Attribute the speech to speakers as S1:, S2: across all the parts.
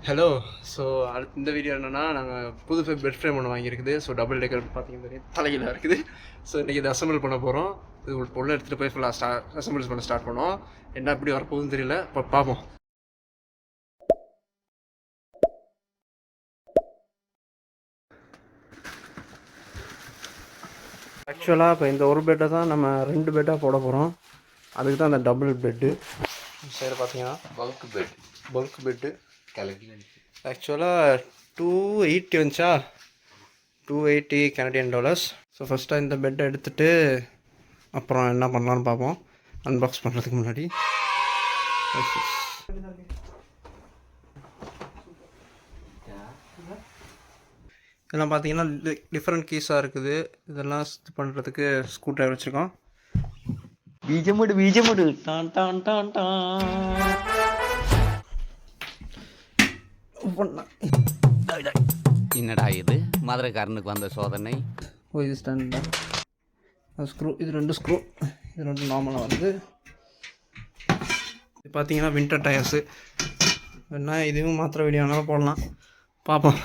S1: Hello. So அடுத்து இந்த video என்னென்னா, நாங்கள் புது பெட் ஃப்ரேம் ஒன்று வாங்கியிருக்குது. ஸோ டபுள் டெக்கர் பார்த்தீங்கன்னா தலைகீழாக இருக்குது. ஸோ இன்றைக்கி இதை அசம்பிள் பண்ண போகிறோம். இது ஒரு பொருளை எடுத்துகிட்டு போய் ஃபுல்லாக அசம்பிள்ஸ் பண்ண ஸ்டார்ட் பண்ணோம். என்ன எப்படி வரப்போகுதுன்னு தெரியல, இப்போ பார்ப்போம். ஆக்சுவலாக இப்போ இந்த ஒரு பெட்டை தான் நம்ம 2 பெட்டாக போட போகிறோம். அதுக்கு தான் அந்த டபுள் பெட்டு. சரி பார்த்தீங்கன்னா பல்க் பெட்டு ஆக்சுவலாக $280 வந்துச்சா, $280 கனடியன் டாலர்ஸ். ஸோ ஃபஸ்ட்டாக இந்த பெட்டை எடுத்துகிட்டு அப்புறம் என்ன பண்ணலான்னு பார்ப்போம். அன்பாக்ஸ் பண்ணுறதுக்கு முன்னாடி இதெல்லாம் பார்த்தீங்கன்னா டிஃப்ரெண்ட் கீஸாக இருக்குது. இதெல்லாம் இது பண்ணுறதுக்கு ஸ்க்ரூ ட்ரைவர் வச்சுருக்கோம்.
S2: பீஜமுடு டான் டான் டான் டான்.
S3: என்னடா இது மதுரைக்காரனுக்கு வந்த சோதனை?
S1: ஓ இது ஸ்டாண்டா ஸ்க்ரூ, இது 2 ஸ்க்ரூ, இது 2 நார்மலாக வருது. இது பார்த்தீங்கன்னா வின்டர் டயர்ஸு. என்ன இதுவும் மாத்திர வீடியோனாலும் போடலாம், பார்ப்போம்.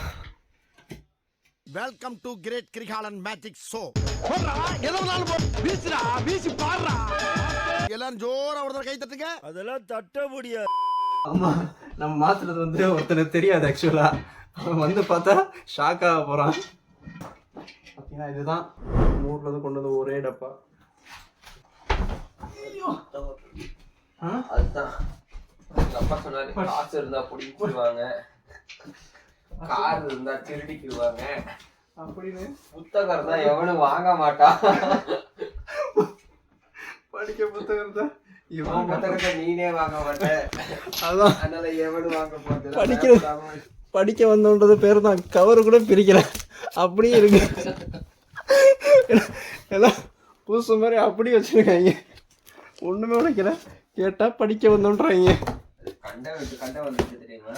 S4: Welcome to great Kirikalan magic show. எல்லாரும் ஜோரா ஒரு கை தட்டுங்க.
S2: அதெல்லாம் தட்ட முடியாது.
S1: ஆமாம், நம்ம மாற்றுறது வந்து ஒருத்தனுக்கு தெரியாது. ஆக்சுவலாக அவன் வந்து பார்த்தா ஷாக்காக போகிறான். பார்த்தீங்கன்னா இதுதான் ஊரில் கொண்டு வந்து ஒரே டப்பா.
S5: அதுதான் அப்பா சொன்னாரு, காசு இருந்தா பிடிக்குவாங்க, கார் இருந்தா திருடிக்குவாங்க,
S1: அப்படின்னு.
S5: புத்தகம் இருந்தா எவனும் வாங்க மாட்டான்,
S1: படிக்க புத்தகம் தான்
S5: இவன் புத்தகத்தை நீனே வாங்க மாட்டேன்,
S1: அதான்
S5: அதனால எவனும் வாங்க போறது.
S1: படிக்க வந்தோன்றது பேர் தான். கவரு கூட பிரிக்கல, அப்படியே இருக்கு. எல்லாம் புதுசு மாதிரி அப்படியே வச்சுருக்காங்க, ஒன்றுமே உடைக்கல. கேட்டால் படிக்க வந்தோன்றாங்க.
S5: கண்ட வந்துச்சு தெரியுமா?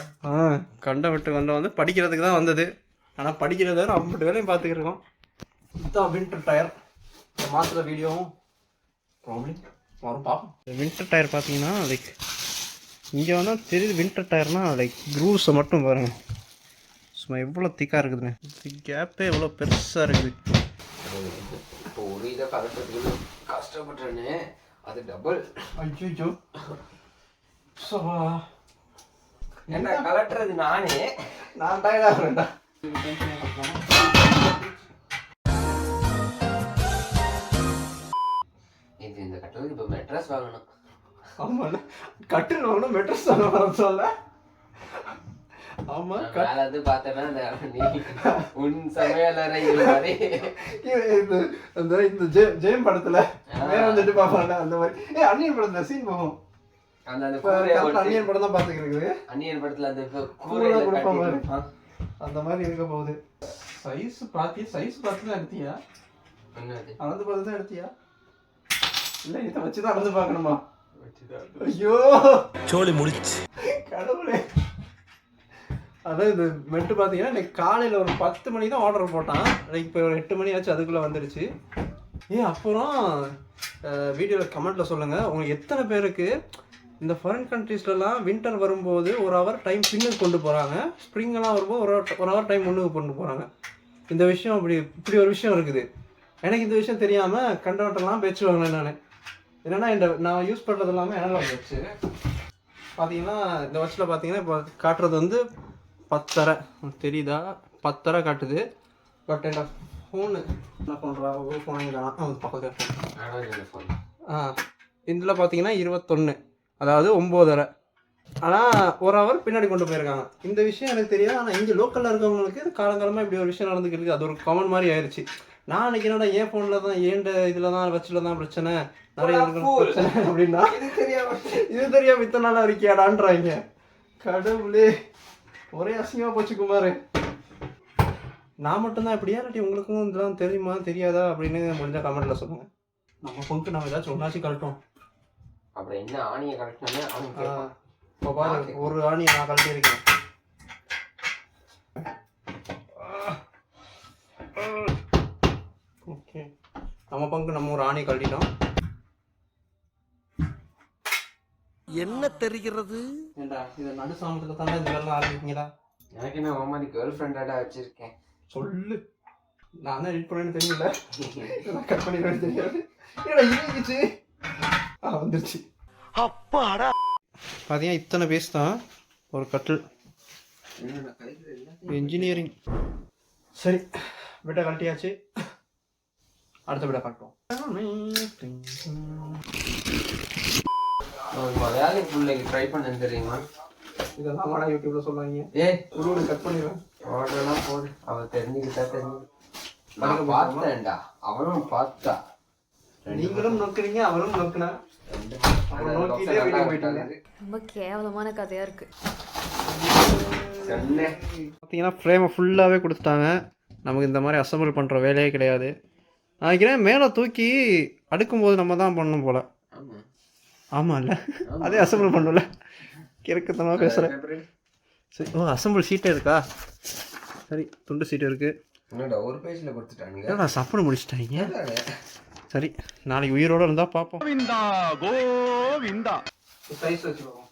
S1: கண்ட விட்டு வந்து படிக்கிறதுக்கு தான் வந்தது. ஆனால் படிக்கிறத அப்படி வேலையும் பார்த்துக்கிருக்கோம். இதுதான் வின்டர் டயர். மாத்திர வீடியோவும் ப்ராப்ளம் வரும், பார்ப்போம். வின்டர் டயர் பார்த்தீங்கன்னா லைக் இங்கே வந்தால் தெரியுது. வின்டர் டயர்னால் லைக் க்ரூஸை மட்டும் பாருங்கள், சும்மா எவ்வளோ திக்காக இருக்குதுன்னு. கேப்பே எவ்வளோ பெருசாக இருக்குது.
S5: இப்போ ஒரு இதை கலட்டுறதுக்கு கஷ்டப்பட்டேன்னு அது டபுள்.
S1: ஐயோ
S5: என்ன கலட்டுறது நானே,
S1: நான் டயர்டாக வேண்டா.
S5: இது இந்த கட்டுறதுக்கு இப்போ மெட்ரஸ் வாங்கணும்.
S1: ஆமாம், கட்டில் வாங்கணும், மெட்ரஸ் வாங்க வர சொல்ல. ஆமாம்,
S5: மேல இருந்து பார்த்தேன்னா நீ உன் சமையலறை மாதிரி
S1: இந்த ஜெயம் படத்துல வேற வந்துட்டு பார்ப்பாங்க அந்த மாதிரி. அன்னியன் படத்துல சீன் போகும். அன்னியன் படம் தான் பார்த்துக்கிருக்கு.
S5: அன்னியன் படத்துல அந்த
S1: அந்த மாதிரி இருக்க போகுது. சைஸ் பார்த்து தான் எடுத்தியா? அளந்து பார்த்து தான் எடுத்தியா? இல்லை, இதை வச்சுதான் அளந்து பார்க்கணுமா? ஐயோ
S2: சோலி முடிச்சு
S1: கடவுளே. அதான் இது மெட்டு பார்த்தீங்கன்னா இன்னைக்கு காலையில் ஒரு 10 மணிக்கு தான் ஆர்டர் போட்டான். இப்போ ஒரு 8 மணி ஆச்சு, அதுக்குள்ளே வந்துடுச்சு. அப்புறம் வீடியோவில் கமெண்ட்டில் சொல்லுங்கள், உங்களுக்கு எத்தனை பேருக்கு இந்த ஃபாரின் கண்ட்ரீஸ்லலாம் வின்டர் வரும்போது ஒரு ஹவர் டைம் பின்னுக்கு கொண்டு போகிறாங்க, ஸ்ப்ரிங்கெல்லாம் வரும்போது ஒரு ஹவர் டைம் முன்னுக்கு கொண்டு போகிறாங்க. இந்த விஷயம் இப்படி ஒரு விஷயம் இருக்குது. எனக்கு இந்த விஷயம் தெரியாமல் கண்டவட்டெல்லாம் பேச்சுவாங்களே. நான் என்னென்னா நான் யூஸ் பண்ணுறது எல்லாமே அனலாக் வச்சு பார்த்தீங்கன்னா, இந்த வாட்சில் பார்த்தீங்கன்னா இப்போ காட்டுறது வந்து 10:30 தெரியுதா? 10:30 காட்டுது. பட் என்னோட ஃபோனு என்ன பண்ணுறா, ஒரு ஃபோன் வாங்கிக்கலாம் பக்கத்தில் ஃபோன். இதில் பார்த்தீங்கன்னா 21, அதாவது 9:30. ஆனால் ஒரு ஹவர் பின்னாடி கொண்டு போயிருக்காங்க. இந்த விஷயம் எனக்கு தெரியாது. ஆனால் இங்கே லோக்கலில் இருக்கவங்களுக்கு காலங்காலமாக இப்படி ஒரு விஷயம் நடந்துக்கிட்டு, அது ஒரு காமன் மாதிரி ஆயிடுச்சு. நான் நினைக்கிறேன்டா என் ஃபோனில் தான், ஏண்ட இதில் தான் வச்சுல தான் பிரச்சனை, நிறைய பிரச்சனை அப்படின்னா இது தெரியாம இத்தனை நாளாக இருக்கியாடான்றாங்க. கடவுளே, ஒரே அசிங்கமாக போச்சு குமார். நான் மட்டும்தான் இப்படியா, இல்லாட்டி உங்களுக்கும் இதெல்லாம் தெரியுமா தெரியாதா அப்படின்னு முடிஞ்சால் கமெண்ட்டில் சொல்லுங்கள். நம்ம ஃபோனுக்கு நம்ம ஏதாச்சும் ஒன்றாச்சும் கழட்டோம்.
S5: அப்புறம் என்ன ஆணியை கழட்டினோன்னு
S1: இப்போ பாரு, ஒரு ஆணியை நான் கழட்டியிருக்கேன். ஓகே, நம்ம பங்கு நம்ம ஒரு ஆணியை கழட்டிட்டோம்.
S4: என்ன தெரிகிறது?
S1: ஏண்டா இதை நடு சாமத்தில் தானே இந்த வேலை ஆரம்பிப்பீங்களா?
S5: எனக்கு என்ன ஓ மாதிரி கேர்ள் ஃப்ரெண்டாடா வச்சிருக்கேன்.
S1: சொல்லு. நான் தான் எடிட் பண்ணேன்னு தெரியல. நான் கட் பண்ணிடுவேன்னு தெரியாது. ஏடா இருந்துச்சு. வந்துருச்சு.
S4: அப்பாடா.
S1: பார்த்தீங்கன்னா இத்தனை பேஸ் தான் ஒரு கட்டில். இன்ஜினியரிங். சரி விட கழட்டியாச்சு. அடுத்த விட காட்டுவோம்.
S5: வேலைக்கு பிள்ளைக்கு ட்ரை பண்ண தெரியுமா?
S1: இதெல்லாம் வாடா யூடியூப்ல சொல்லாங்க. ஒரு கட் பண்ணிடுவேன்.
S5: ஓடலாம் போடு. அவன் தெரிஞ்சுக்கிட்டா தெரிஞ்சு. நான் பார்த்தேன்டா, அவனும் பார்த்தா.
S1: நீங்களும் நோக்குறீங்க, அவரும் நோக்குனா.
S6: ரொம்ப கேவலமான கதையா இருக்கு.
S1: பார்த்தீங்கன்னா ஃப்ரேமை ஃபுல்லாகவே கொடுத்துட்டாங்க. நமக்கு இந்த மாதிரி அசம்பிள் பண்ணுற வேலையே கிடையாது. நினைக்கிறேன் மேலே தூக்கி அடுக்கும்போது நம்ம தான் பண்ணணும் போல். ஆமாம் இல்லை, அதே அசம்பிள் பண்ணல. கிறுக்குத்தனமாக பேசுகிறேன். சரி. ஓ அசம்பிள் சீட்டே இருக்கா? சரி துண்டு சீட்டு இருக்குது.
S5: என்னடா ஒரு பேஜில் கொடுத்துட்டானுங்க.
S1: ஏன்னா சப்பனை முடிச்சிட்டாங்க. சரி நாளைக்கு உயிரோடு இருந்தால் பார்ப்போம். சைஸ் வச்சு பார்ப்போம்.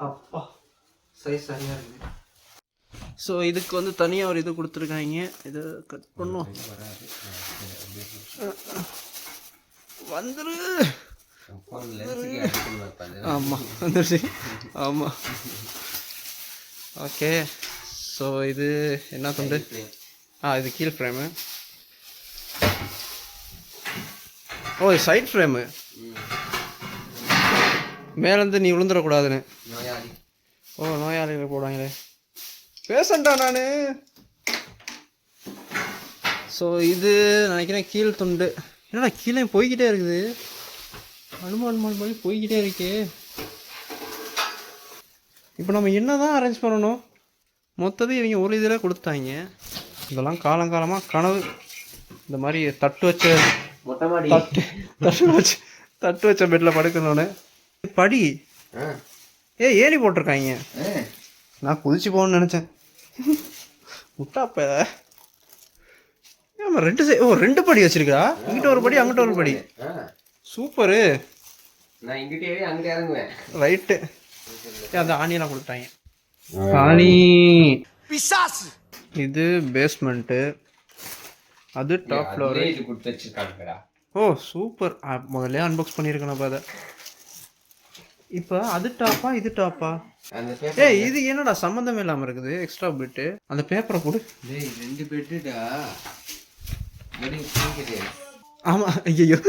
S1: அப்பா சைஸ் சரியாக இருக்குது. ஸோ இதுக்கு வந்து தனியாக ஒரு இது கொடுத்துருக்காங்க. இதை கட் பண்ணும். வந்துரு. ஆமாம் வந்துருச்சு. ஆமாம் ஓகே. ஸோ இது என்ன துண்டு? இது கீழ் ஃப்ரேமு. ஓ சைட் ஃப்ரேமு. மேலேருந்து நீ விழுந்துடக்கூடாதுன்னு. ஓ நோயாளிகள் போடுவாங்களே. பேசண்டா நான். ஸோ இது நினைக்கிறேன் கீழ் துண்டு. என்னடா கீழே போய்கிட்டே இருக்குது. அனுமான் போய் போய்கிட்டே இருக்கே. இப்போ நம்ம என்ன தான் அரேஞ்ச் பண்ணணும்? மொத்தத்தை இவங்க ஒரு இதில் கொடுத்தாங்க. இதெல்லாம் காலங்காலமாக கனவு. இந்த மாதிரி தட்டு வச்ச தட்டு வச்ச பெட்டில் படுக்கணும்னு. படி ஏணி போட்டிருக்காங்க. நான் குதிச்சு போகணும்னு நினச்சேன். முட்டாப்ப ஆமாம் ரெண்டு படி வச்சிருக்கா. இங்கிட்ட ஒரு படி அங்கிட்ட ஒரு படி. சூப்பரு.
S5: நான் இங்கிட்டே அங்கிட்டே இறங்குவேன்.
S1: ரைட்டு. அந்த ஆணியெல்லாம் கொடுத்தாங்க. ஆணி
S4: பிசாசு.
S1: இது பேஸ்மெண்ட்டு. அது டாப் ஃப்ளோரு.
S5: இது கொடுத்து வச்சிருக்காங்கடா.
S1: ஓ சூப்பர். முதல்ல அன்பாக்ஸ் பண்ணியிருக்கேன் அதை. இப்போ அது டாப்பா இது டாப்பா? இது என்னடா சம்மந்தமே இல்லாமல் இருக்குது. எக்ஸ்ட்ரா பிட்டு. அந்த பேப்பரை போடு.
S5: டேய் ரெண்டு பெட்டுடா.
S1: ஆமாம் ஐயோ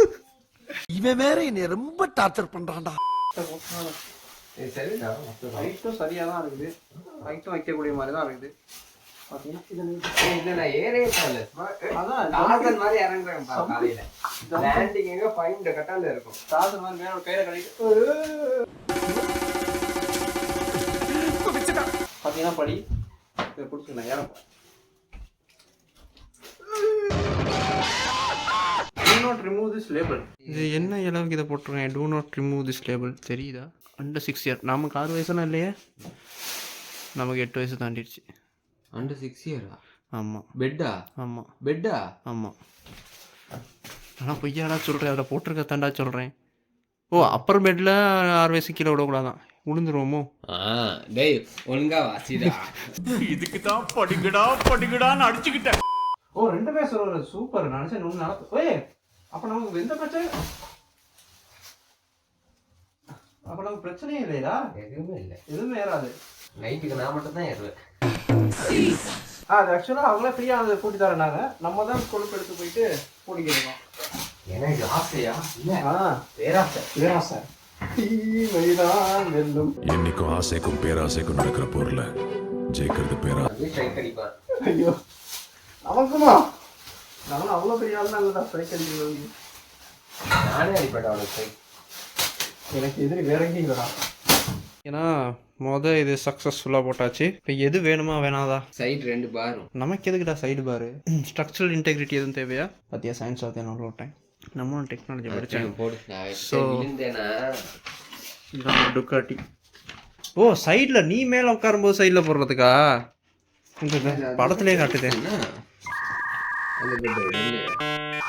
S4: இவன் வேற என்னை ரொம்ப டார்ச்சர் பண்றான்டா.
S5: சரிடா.
S1: ஹைட்டும் சரியாக தான் இருக்குது. ஹைட்டும் வைக்கக்கூடிய மாதிரி தான் இருக்குது.
S5: நான் ஏறே அதான் மாதிரி இறங்குறேன் காலையில. லேண்டிங் எங்க ஃபைண்ட் கட்டால இருக்கும்.
S1: சாதம் மாதிரி மேலே கையில் கிடைக்கும். பார்த்தீங்கன்னா படி இதை பிடிச்சிக்கலாம். ஏறப்போம். Do not remove this label. இது என்ன அளவுக்கு இதை போட்டிருக்கேன்? Do not remove this label. தெரியுதா? Under 6 year. நமக்கு 6 வயசுலாம் இல்லையே. நமக்கு 8 வயசு தாண்டிடுச்சு.
S5: அண்டர் 6 இயரா?
S1: ஆமாம்.
S5: பெட்டா?
S1: ஆமாம்.
S5: பெட்டா?
S1: ஆமாம். ஆனால் பொய்யாடா சொல்கிறேன். அதில் போட்டிருக்க தாண்டா சொல்கிறேன். ஓ அப்பர் பெட்டில் 6 வயசு கீழே விடக்கூடாதான். விழுந்துருவோமோ?
S5: டேய் ஒழுங்கா வாசிடா.
S2: இதுக்கு தான் படிக்கடான்னு அடிச்சுக்கிட்டேன்.
S1: ஓ 2 பேர் சொல்கிறது. சூப்பர். நினச்சேன் ஒன்று நடக்கும். ஓயே அப்போ நமக்கு எந்த பிரச்சனை? அப்போ நமக்கு பிரச்சனையே இல்லையா?
S5: எதுவுமே இல்லை.
S1: எதுவுமே ஏறாது.
S5: நைட்டுக்கு நான் மட்டும் தான் ஏறுவேன்.
S1: அது ஆக்சுவலாக அவங்களே ஃப்ரீயாக அதை கூட்டி தரேனாங்க. நம்ம தான் கொழுப்பு எடுத்து போயிட்டு கூட்டிக்கிறோம்.
S5: எனக்கு ஆசையா? இல்லை
S1: பேராசை. பேராசை
S7: என்னைக்கும் ஆசைக்கும் பேராசைக்கும் நடக்கிற பொருளை ஜெயிக்கிறது பேரா.
S5: ஸ்ட்ரைக் அடிப்பான்.
S1: ஐயோ நமக்குமா? நானும் அவ்வளோ பெரிய ஆள் தான் இல்லைடா ஸ்ட்ரைக் அடிக்கிறது.
S5: நானே அடிப்பேன் அவனுக்கு.
S1: எனக்கு எதிரி வேற எங்கேயும் இல்லைடா. ஏன்னா இது சக்ஸஸ்ஃபுல்லாக போட்டாச்சு. இப்போ எது வேணுமா வேணாதா?
S5: சைடு 2 பாரும்.
S1: நமக்கு எதுக்குடா சைடு பாரு? ஸ்ட்ரக்சரல் இன்டெகிரிட்டி எதுவும் தேவையா? பார்த்தியா சயின்ஸ் ஆகுது என்னோட விட்டேன். நம்மளும் டெக்னாலஜி படித்தேன்.
S5: போடு.
S1: ஸோ
S5: விழுந்தேனா
S1: இதுதான் டுக்காட்டி. ஓ சைடில் நீ மேலே உட்காரும்போது சைடில் போடுறதுக்கா? இந்த படத்துலேயே காட்டுதேன்.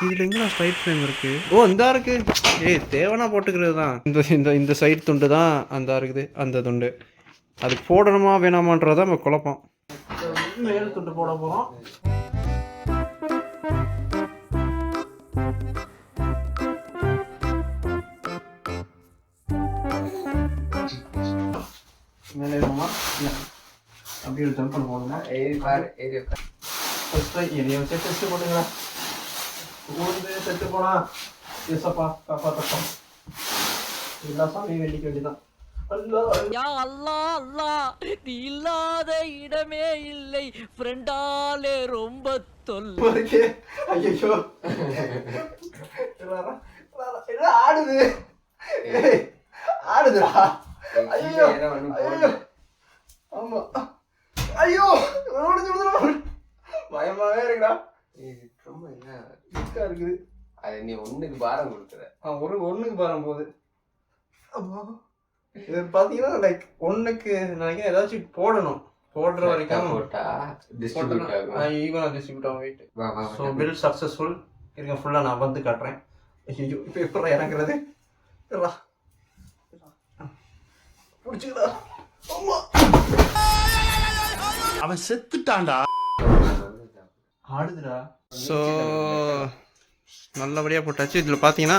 S1: இதில் எங்கே ஸ்ட்ரைட் ஃப்ரேம் இருக்குது? ஓ இந்த இருக்குது. ஏய் தேவைன்னா போட்டுக்கிறது தான். இந்த இந்த இந்த சைடு துண்டு தான் அந்த இருக்குது, அந்த துண்டு. அதுக்கு போடணுமா வேணாமான்றதான் நம்ம குழப்பம். மேல் துண்டு போட போகிறோம். மேலே ஏறுமா? அப்படியே ஒரு ஜம்ப் பண்ண போகணுமா? ஃபஸ்ட் ட்ரை என்னைய வச்சு டெஸ்ட் போட்டுங்களா? ஊருந்து செத்து போனா எசப்பா காப்பாத்தப்பா. எல்லா சாமியும் வெள்ளிக்க வேண்டியதான்.
S8: யா அல்லாஹ் அல்லாஹ், நீ இல்லாத இடமே இல்லை, ஃப்ரெண்டாலே ரொம்ப தொல்லை.
S1: ஐயோ ஆடுது, ஆடுதுடா. ஐயோ ஐயோ ஆமா ஐயோ பயமாவே இருக்குடா.
S5: ரொம்ப என்ன
S1: இருக்குது.
S5: அது நீ ஒண்ணுக்கு பாரம் கொடுக்குற.
S1: ஒண்ணுக்கு பாரம் போகுது. இது பாத்தீங்கன்னா லைக் ஒண்ணுக்கு நினைக்கிறேன் ஏதாச்சும் போடணும். போடுற வரைக்கும்
S5: போட்டா டிஸ்ட்ரிபியூட் ஆகும்.
S1: ஈவனா டிஸ்ட்ரிபியூட் ஆகும். வெயிட். So bill successful. இருங்க ஃபுல்லாக நான் வந்து காட்டுறேன். ஐயோ இப்போ எப்படி இறங்குறது? பிடிச்சிக்கடா.
S2: அவன் செத்துட்டான்டா.
S1: ஆடுதுடா. ஸோ நல்லபடியாக போட்டாச்சு. இதில் பார்த்தீங்கன்னா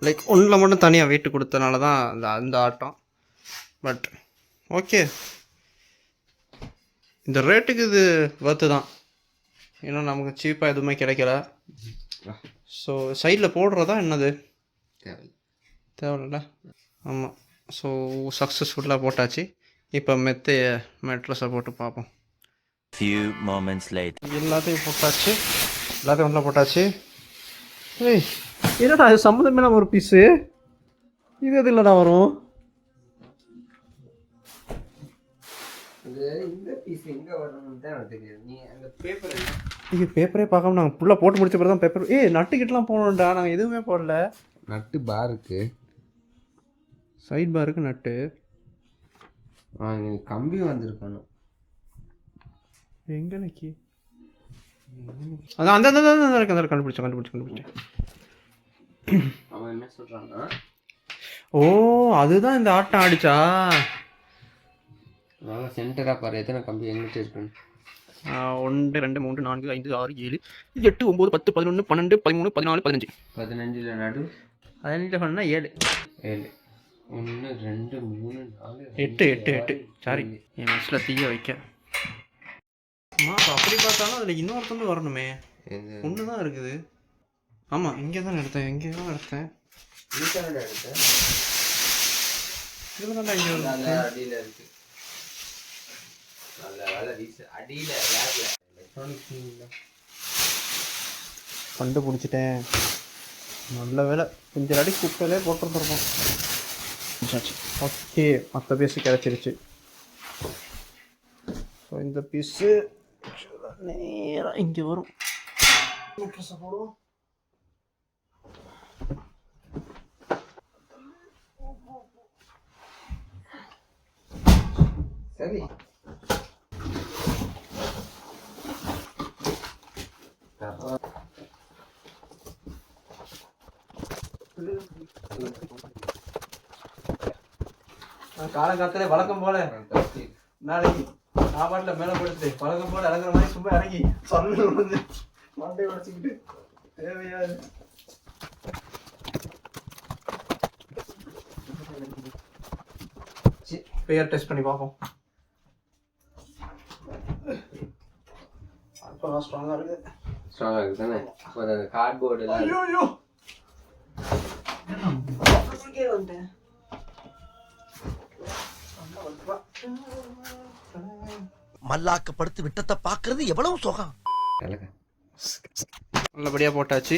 S1: லைக் ஒன்றில் மட்டும் தனியாக வெயிட் கொடுத்தனால தான் அந்த ஆட்டம். பட் ஓகே, இந்த ரேட்டுக்கு இது ஒர்த்து தான். ஏன்னா நமக்கு சீப்பாக எதுவுமே கிடைக்கல. ஸோ சைடில் போடுறதா என்னது தேவையில்ல. ஆமாம். ஸோ சக்ஸஸ்ஃபுல்லாக போட்டாச்சு. இப்போ மெட்ரஸை போட்டு பார்ப்போம். எல்லாத்தையும் போட்டாச்சு. எல்லாத்தையும் ஒன்றில் போட்டாச்சு. ஏய் என்னடா இது சம்மந்தமே இல்லாமல் ஒரு பீஸு? இது எது இல்லைடா வரும்?
S5: இந்த பீஸ் எங்க வரணும்னு தான் எனக்கு தெரியாது. நீ அந்த பேப்பர்
S1: இது பேப்பரே பார்க்காம நாங்கள் ஃபுல்லாக போட்டு முடிச்ச பிறகு தான் பேப்பர். நட்டுக்கிட்டலாம் போகணும்டா. நாங்கள் எதுவுமே போடல.
S5: நட்டு பாருக்கு,
S1: சைட் பாருக்கு நட்டு.
S5: கம்பி வந்திருக்கணும்.
S1: எங்கே நிக்கி? அதான் அந்த இருக்கு. கண்டுபிடிச்சேன்.
S5: அவன் என்ன சொல்றான்னா,
S1: ஓ அதுதான் இந்த ஆட்டம் ஆடிச்சா.
S5: சென்டரா பாரு எத்தனை கம்பி எங்கிட்ட இருக்குன்னு.
S1: 1 2 3 4 5 6 7 8 9 10 11 12 13 14 15.
S5: 15ல நடு
S1: 15 சொன்னா 7
S5: 1 2 3 4
S1: 8 சாரி, என் மெஸ்ஸில் தீய வைக்க. அம்மா அப்படி பார்த்தாலும் அதில் இன்னொருத்தந்து வரணுமே. ஒன்று தான் இருக்குது. ஆமாம் இங்கே தான் எடுத்தேன். இதுதான்
S5: அடியில இருக்கு. நல்ல வேலை அடியில எலக்ட்ரானிக்ஸ்
S1: கண்டுபிடிச்சிட்டேன். நல்ல வேலை. கொஞ்சம் அடி குப்பையிலே போட்டுருந்துருப்போம். ஓகே, மற்ற பீஸு கிடச்சிருச்சு. ஸோ இந்த பீஸு நேராக இங்கே வரும். போடுவோம்.
S5: சரி,
S1: காலங்காலத்திலே வழக்கம் போல நாளைக்கு நான் பாட்டில் மேலே படுத்து வழக்கம் போல இறங்குற மாதிரி சும்மா இறங்கி சொல்லு வந்து மண்டை உடச்சிக்கிட்டு தேவையாது. பேர் டெஸ்ட் பண்ணி பார்ப்போம். அப்போ ஸ்ட்ராங்காக இருக்குது
S5: தானே. அந்த கார்ட்போர்டு
S1: ஐயோ
S4: மல்லாக்கப்படுத்தி விட்டத்தை பார்க்கறது எவ்வளவு சுகம்.
S1: நல்லபடியாக போட்டாச்சு.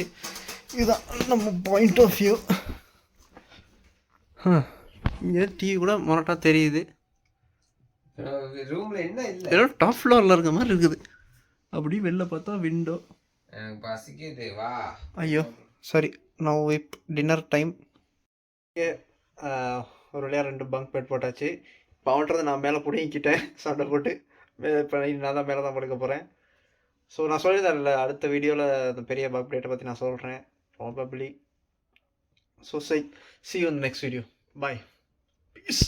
S1: இதுதான் நம்ம பாயிண்ட் ஆஃப் வியூ. இங்கே டிவி கூட மொரட்டாக தெரியுது.
S5: ரூம்ல என்ன இல்லை,
S1: ஏதோ டாப் ஃப்ளோரில் இருக்க மாதிரி இருக்குது. அப்படி வெளில பார்த்தா விண்டோ.
S5: எனக்கு பசிக்குது வா.
S1: ஐயோ சரி, நான் இப்போ டின்னர் டைம். ஒரு வழியாக 2 பங்க் பெட் போட்டாச்சு. இப்போ அவன்றதை நான் மேலே பிடிங்கிக்கிட்டேன் சண்டை போட்டு. இப்போ நான் தான் மேலே தான் படுக்க போகிறேன். ஸோ நான் சொல்லியிருந்தேன்ல அடுத்த வீடியோவில் அந்த பெரிய அப்டேட்டை பற்றி நான் சொல்கிறேன் probably. So see you in the next video. Bye. Peace.